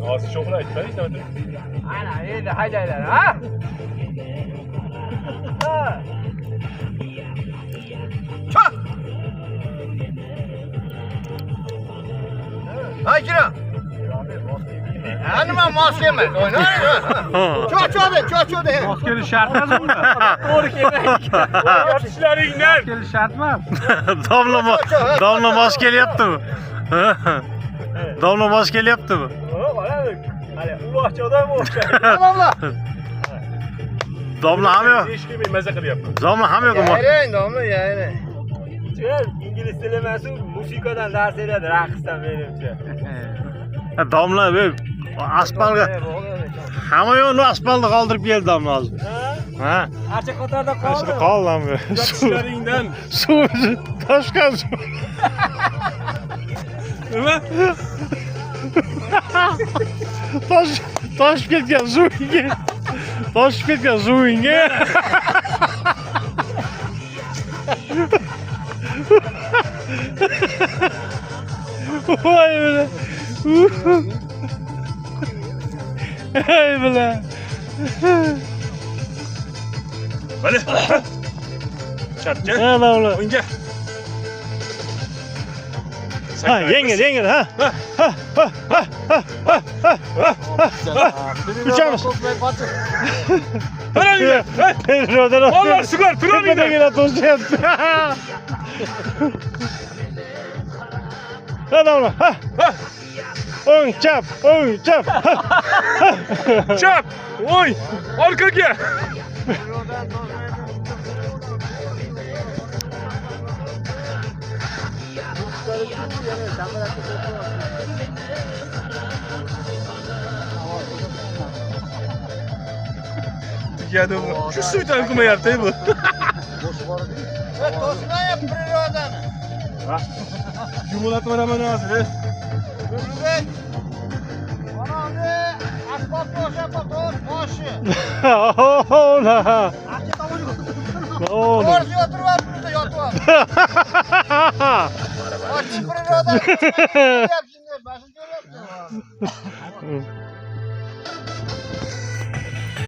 Hozir sho'xla aytmay, Ana, endi haydaylar, ha? Çak! Hay kiram. Nima maske emas? Cho'chodi. Maskeli shart emasmi? To'g'ri kelmaydi. Yotishlaringdan. Maskeli shart emas. Domla mos kelyaptimi? Domla mos kelyaptimi? Hali uloqchi odam o'xshaydi. Domla ham yo'q. Hech kim maza qilyapti. Domla ham yo'q. Yayrang, domla, yayrang. İngiliz tili emas, musiqadan dars beradi, raqsdan menimcha. Domla asfaltga hamma yo'lni asfaltga qoldirib keldi domla hozir. Ha? Archa qatorda qoldi. Qoldim. Yotishlaringdan. Suv toshgan suv. Nima? Toshib ketgan suvingga. Toshib ketgan suvingga. Voy bile. Hey bile. Hadi. Çarpça. Ha domla. O'ngga. Ha, yengil ha. Uçamiz. Hadi. Allah sigor, turavinglar. Tepedagina toshyapti. Ha domla. Ha. O'ng chap. Chap. Oy. Orqaga. Tegadi bu. Shu suvdan qilmayapti bu. To'smayap prirodani. Yumulatma mana hozir. Nuribek. Onani asfalt toshi. Ola. Ola. To'g'ri yotiryapti, yotyapti. Ochiq prirodani.